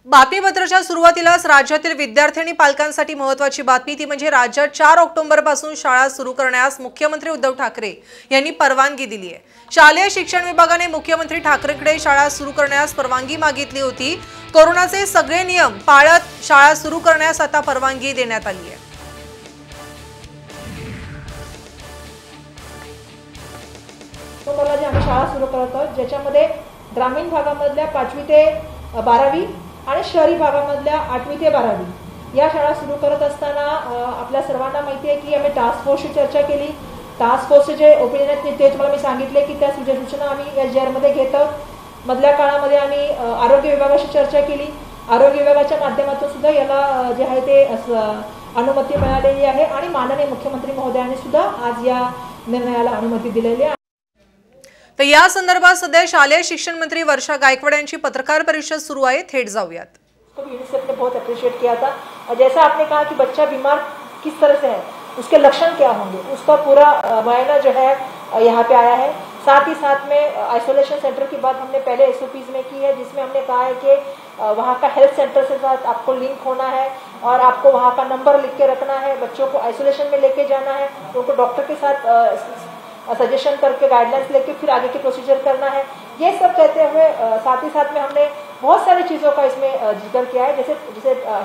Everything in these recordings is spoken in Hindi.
बातमीपत्राच्या सुरुवातीलाच राज्यातील विद्यार्थी आणि पालकांसाठी महत्त्वाची बातमी ती म्हणजे राज्यात 4 ऑक्टोबरपासून शाळा सुरू करण्यास मुख्यमंत्री उद्धव ठाकरे यांनी परवानगी दिली आहे। शालेय शिक्षण विभागाने मुख्यमंत्री ठाकरेंकडे शाळा सुरू करण्यास परवानगी मागितली होती। कोरोनाचे सगळे नियम पाळत शाळा सुरू करण्यास आता परवानगी देण्यात आली आहे। जी आम्ही शाळा सुरू करत आहोत ज्याच्यामध्ये ग्रामीण भागामधल्या 5वी ते 12वी आणि शहरी भागामधल्या 8वी ते 12वी या शाळा सुरू करत असताना आपल्या सर्वांना माहिती आहे की आम्ही टास्क फोर्सची चर्चा केली। टास्क फोर्सचे जे ओपिनियन आहेत ते तुम्हाला मी सांगितले की त्या सूचना आम्ही SGR मध्ये घेत आहोत। मधल्या काळामध्ये आम्ही आरोग्य विभागाशी चर्चा केली। आरोग्य विभागाच्या माध्यमातून सुद्धा याला जे आहे ते अनुमती मिळालेली आहे आणि माननीय मुख्यमंत्री महोदयांनी सुद्धा आज या निर्णयाला अनुमती दिलेली आहे। तर या संदर्भात सध्या शालेय शिक्षण मंत्री वर्षा गायकवाड यांची पत्रकार परिषद सुरू आहे। थेट जाऊयात। यूनिसेफ ने बहुत अप्रिशिएट किया था और जैसा आपने कहा कि बच्चा बीमार किस तरह से है, उसके लक्षण क्या होंगे, उसका पूरा मुआयना जो है यहाँ पे आया है। साथ ही साथ में आइसोलेशन सेंटर की बात हमने पहले SOPs में की है, जिसमें हमने कहा है कि वहाँ का हेल्थ सेंटर से साथ आपको लिंक होना है और आपको वहाँ का नंबर लिख के रखना है। बच्चों को आइसोलेशन में लेके जाना है, उनको डॉक्टर के साथ सजेशन करके गाइडलाइंस लेके फिर आगे की प्रोसीजर करना है। ये सब कहते हुए साथ ही साथ में हमने बहुत सारी चीज़ों का इसमें जिक्र किया है। जैसे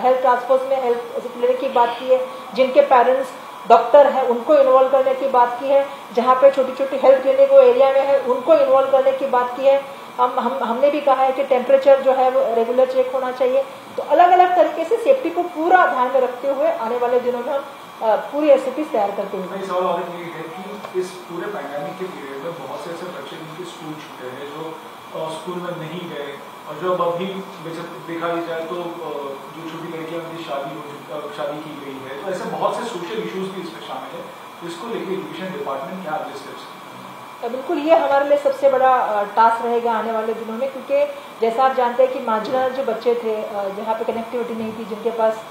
हेल्थ टास्क फोर्स में हेल्थ क्लिनिक की बात की है, जिनके पेरेंट्स डॉक्टर हैं उनको इन्वॉल्व करने की बात की है। जहाँ पे छोटी छोटी हेल्थ क्लिनिक वो एरिया में है उनको इन्वॉल्व करने की बात की है। हमने भी कहा है कि टेम्परेचर जो है वो रेगुलर चेक होना चाहिए। तो अलग अलग तरीके से सेफ्टी को पूरा ध्यान में रखते हुए आने वाले दिनों में हम पूरी SOPs तैयार करते हैं। सवाल और ये है कि इस पूरे पैंडेमिक के पीरियड में बहुत से ऐसे बच्चे जिनके स्कूल छूटे हैं, जो स्कूल में नहीं गए और जो अभी देखा जाए तो जो छोटी लड़कियां उनकी शादी की गई है, तो ऐसे बहुत से सोशल इश्यूज भी इसमें शामिल है। तो इसको लेकर एजुकेशन डिपार्टमेंट क्या आगे स्टेप्स? बिल्कुल, ये हमारे लिए सबसे बड़ा टास्क रहेगा आने वाले दिनों में, क्योंकि जैसा आप जानते हैं कि मार्जिनल जो बच्चे थे, जहाँ पे कनेक्टिविटी नहीं थी, जिनके पास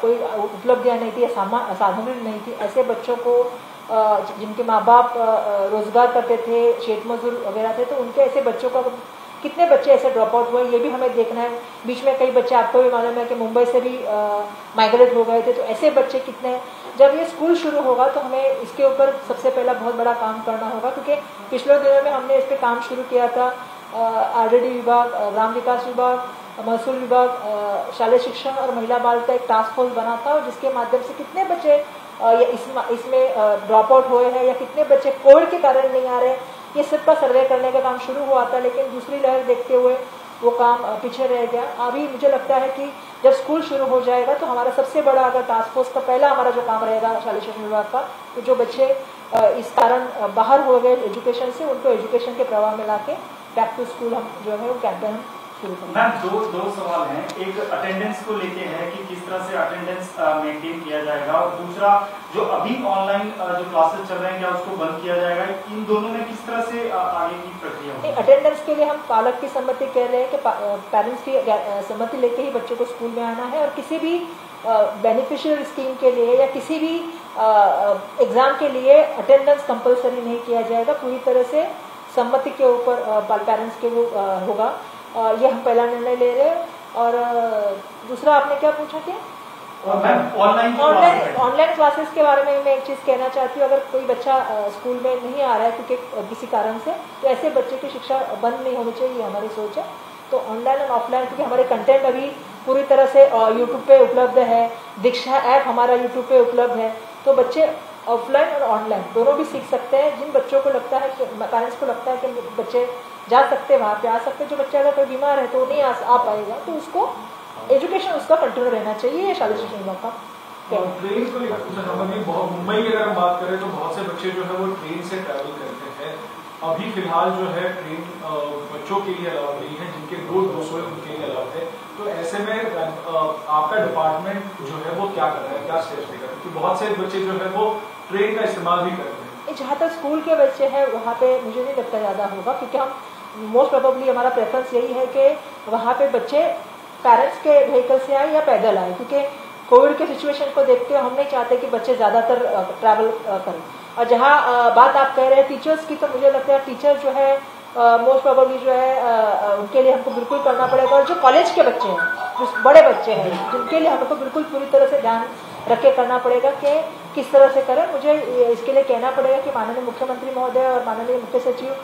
कोई उपलब्धियां नहीं थी या साधन नहीं थी, ऐसे बच्चों को जिनके माँ बाप रोजगार करते थे, शेत मजदूर वगैरह थे, तो उनके ऐसे बच्चों का कितने बच्चे ऐसे ड्रॉप आउट हुए ये भी हमें देखना है। बीच में कई बच्चे, आपको भी मालूम है कि मुंबई से भी माइग्रेट हो गए थे, तो ऐसे बच्चे कितने हैं। जब ये स्कूल शुरू होगा तो हमें इसके ऊपर सबसे पहला बहुत बड़ा काम करना होगा, क्योंकि पिछले दिनों में हमने इस पर काम शुरू किया था। RDD विभाग, ग्राम विकास विभाग, महसूल विभाग, शालेय शिक्षण और महिला बाल का एक टास्क फोर्स बना था, और जिसके माध्यम से कितने बच्चे इसमें ड्रॉप आउट हुए हैं या कितने बच्चे कोविड के कारण नहीं आ रहे, ये सब का सर्वे करने का काम शुरू हुआ था। लेकिन दूसरी लहर देखते हुए वो काम पीछे रह गया। अभी मुझे लगता है कि जब स्कूल शुरू हो जाएगा तो हमारा सबसे बड़ा अगर टास्क फोर्स का पहला हमारा जो काम रहेगा शालेय शिक्षण विभाग का, तो जो बच्चे इस कारण बाहर हो गए एजुकेशन से, उनको एजुकेशन के प्रवाह में लाके बैक टू स्कूल हम जो है वो कैंपेन शुरू करेंगे। मैम, दो सवाल हैं। एक अटेंडेंस को लेके है कि किस तरह से अटेंडेंस मेंटेन किया जाएगा, और दूसरा जो अभी ऑनलाइन जो क्लासेस चल रहे हैं क्या उसको बंद किया जाएगा? इन दोनों में किस तरह से आगे की प्रक्रिया होगी? अटेंडेंस के लिए हम पालक की सहमति कह रहे हैं कि पेरेंट्स की सहमति लेके ही बच्चों को स्कूल में आना है, और किसी भी बेनिफिशियल स्कीम के लिए या किसी भी एग्जाम के लिए अटेंडेंस कंपलसरी नहीं किया जाएगा। पूरी तरह से सम्मति के ऊपर पेरेंट्स के वो होगा, ये हम पहला निर्णय ले रहे हैं। और दूसरा आपने क्या पूछा क्या? ऑनलाइन क्लासेस के बारे में मैं एक चीज कहना चाहती हूँ। अगर कोई बच्चा स्कूल में नहीं आ रहा है क्योंकि किसी कारण से, तो ऐसे बच्चे की शिक्षा बंद नहीं होनी चाहिए, हमारी सोच है। तो ऑनलाइन और ऑफलाइन, क्योंकि हमारे कंटेंट अभी पूरी तरह से यूट्यूब पे उपलब्ध है, दीक्षा ऐप हमारा यूट्यूब पे उपलब्ध है, तो बच्चे ऑफलाइन और ऑनलाइन दोनों भी सीख सकते हैं। जिन बच्चों को लगता है कि पेरेंट्स को लगता है कि बच्चे जा सकते हैं, वहाँ पे आ सकते हैं। जो बच्चा अगर कोई बीमार है तो नहीं आ पाएगा, तो उसको एजुकेशन उसका कंटिन्यू रहना चाहिए। ये शालेय शिक्षण विभाग का ट्रेन को लेकर पूछना चाहूंगा। मुंबई की अगर हम बात करें तो बहुत से बच्चे जो है वो ट्रेन से ट्रैवल करते हैं। अभी फिलहाल जो है ट्रेन बच्चों के लिए अलाउड नहीं है, जिनके रोज है उनके लिए अलाउड है। तो ऐसे में आपका डिपार्टमेंट जो है वो क्या कर रहा है, क्या स्टेप्स लेकर? क्योंकि बहुत से बच्चे जो है वो ट्रेन का इस्तेमाल भी करते हैं। जहाँ तक स्कूल के बच्चे हैं वहाँ पे मुझे नहीं लगता ज़्यादा होगा, क्योंकि हम मोस्ट प्रोबेबली हमारा प्रेफरेंस यही है कि वहाँ पे बच्चे पेरेंट्स के व्हीकल से आए या पैदल आए, क्योंकि कोविड के सिचुएशन को देखते हुए हम नहीं चाहते कि बच्चे ज़्यादातर ट्रैवल करें। और जहाँ बात आप कह रहे हैं टीचर्स की, तो मुझे लगता है टीचर जो है मोस्ट प्रोबेबली जो है उनके लिए हमको बिल्कुल करना पड़ेगा। और जो कॉलेज के बच्चे हैं, जो बड़े बच्चे हैं, जिनके लिए हमको बिल्कुल पूरी तरह से ध्यान रख के करना पड़ेगा कि किस तरह से करें। मुझे इसके लिए कहना पड़ेगा कि माननीय मुख्यमंत्री महोदय और माननीय मुख्य सचिव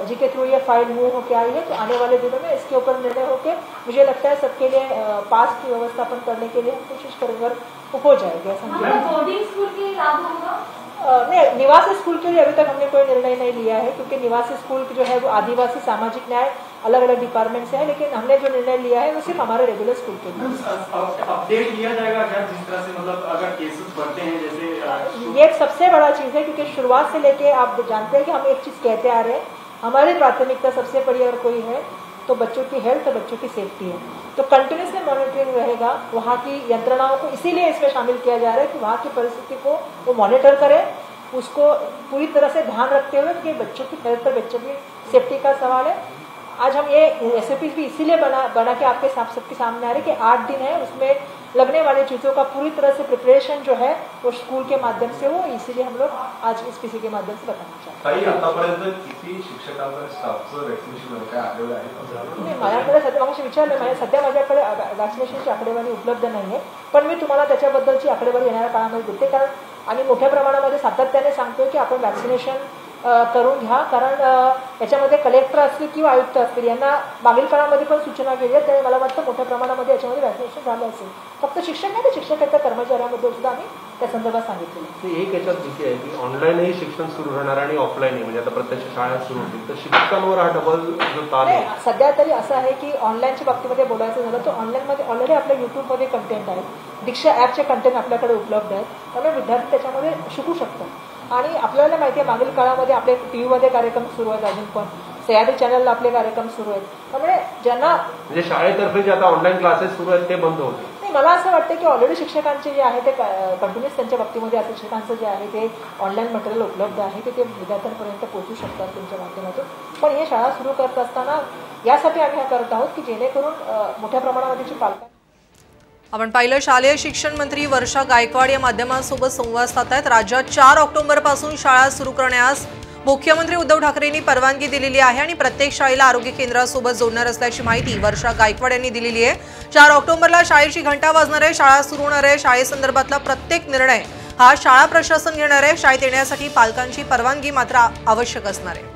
जी के थ्रू ये फाइल मूव होकर आई है, तो आने वाले दिनों में इसके ऊपर निर्णय होकर मुझे लगता है सबके लिए पास की व्यवस्थापन करने के लिए हम कोशिश करेंगे, हो जाएगा। बोर्डिंग स्कूल के लाभ होगा? नहीं, निवासी स्कूल के लिए अभी तक हमने कोई निर्णय नहीं लिया है, क्योंकि निवासी स्कूल जो है वो आदिवासी सामाजिक न्याय अलग अलग डिपार्टमेंट से है, लेकिन हमने जो निर्णय लिया है वो सिर्फ हमारे रेगुलर स्कूल के लिए। अपडेट लिया जाएगा क्या, जिस तरह से मतलब अगर केसेस बढ़ते हैं जैसे? ये एक सबसे बड़ा चीज है, क्योंकि शुरुआत से लेके आप जानते हैं कि हम एक चीज कहते आ रहे हैं, हमारी प्राथमिकता सबसे बड़ी अगर कोई है तो बच्चों की हेल्थ और बच्चों की सेफ्टी है। तो कंटिन्यूसली मॉनिटरिंग रहेगा, वहाँ की यंत्रणाओं को इसीलिए इसमें शामिल किया जा रहा है कि वहाँ की परिस्थिति को वो मॉनिटर करें, उसको पूरी तरह से ध्यान रखते हुए कि बच्चों की हेल्थ और बच्चों की सेफ्टी का सवाल है। आज हम ये SOP भी इसीलिए बना के आपके सबके सामने आ रहे कि 8 दिन है, उसमें लगने वाली चीज़ों का पूरी तरह से प्रिपरेशन जो है वो स्कूल के माध्यम से हो, इसीलिए हम लोग आज इस PC के माध्यम से बताना चाहते हैं। आतापर्यंत किती शिक्षकांचा स्टाफचं वॅक्सिनेशन काय आलेलं आहे? नाही, माझ्याकडे सध्या विचारलं, सध्या माझ्याकडे वॅक्सिनेशनची आकडेवारी उपलब्ध नाही आहे, पण मी तुम्हाला त्याच्याबद्दलची आकडेवारी येणाऱ्या काळामध्ये देते, कारण आम्ही मोठ्या प्रमाणामध्ये सातत्याने सांगतोय की आपण वॅक्सिनेशन करून घ्या, कारण याच्यामध्ये कलेक्टर असतील किंवा आयुक्त असतील यांना मागील काळामध्ये पण सूचना केल्या, त्यामुळे मला वाटतं मोठ्या प्रमाणामध्ये याच्यामध्ये वॅक्सिनेशन झालं असेल। फक्त शिक्षक नाही तर शिक्षकाच्या कर्मचाऱ्यांमध्ये सुद्धा आम्ही त्या संदर्भात सांगितलेलं। एक याच्यात भीती आहे की ऑनलाईनही शिक्षण सुरू राहणार आणि ऑफलाईनही, म्हणजे आता प्रत्यक्ष शाळा सुरू होतील, तर शिक्षकांवर हा डबल जो ताण आहे। सध्या तरी असं आहे की ऑनलाईनच्या बाबतीमध्ये बोलायचं झालं तर ऑनलाईनमध्ये ऑलरेडी आपल्या युट्यूबमध्ये कंटेंट आहे, दीक्षा ॲपचे कंटेंट आपल्याकडे उपलब्ध आहेत, त्यामुळे विद्यार्थी त्याच्यामध्ये शिकू शकतात। आणि आपल्याला माहिती आहे मागील काळामध्ये आपले TV कार्यक्रम सुरू आहेत, अजून पण सह्याद्री चॅनलला आपले कार्यक्रम सुरू आहेत, त्यामुळे ज्यांना म्हणजे शाळेतर्फे जे आता ऑनलाईन क्लासेस सुरू आहेत ते बंद होतील। नाही, मला असं वाटतं की ऑलरेडी शिक्षकांचे जे आहे ते कंटिन्युअस त्यांच्या बाबतीमध्ये आता शिक्षकांचं जे आहे ते ऑनलाईन मटेरियल उपलब्ध आहे की ते विद्यार्थ्यांपर्यंत पोहोचू शकतात त्यांच्या माध्यमातून। पण हे शाळा सुरू करत असताना यासाठी आम्ही हे करत आहोत की जेणेकरून मोठ्या प्रमाणामध्ये पालकांना। आपण पाहिलं शालेय शिक्षण मंत्री वर्षा गायकवाड या माध्यमांसोबत संवाद साधतायत। राज्यात 4 ऑक्टोबरपासून शाळा सुरू करण्यास मुख्यमंत्री उद्धव ठाकरेंनी परवानगी दिलेली आहे आणि प्रत्येक शाळेला आरोग्य केंद्रासोबत जोडणार असल्याची माहिती वर्षा गायकवाड यांनी दिलेली आहे। 4 ऑक्टोबरला शाळेची घंटा वाजणार आहे, शाळा सुरू होणार आहे। शाळेसंदर्भातला प्रत्येक निर्णय हा शाळा प्रशासन घेणार आहे। शाळेत येण्यासाठी पालकांची परवानगी मात्र आवश्यक असणार आहे।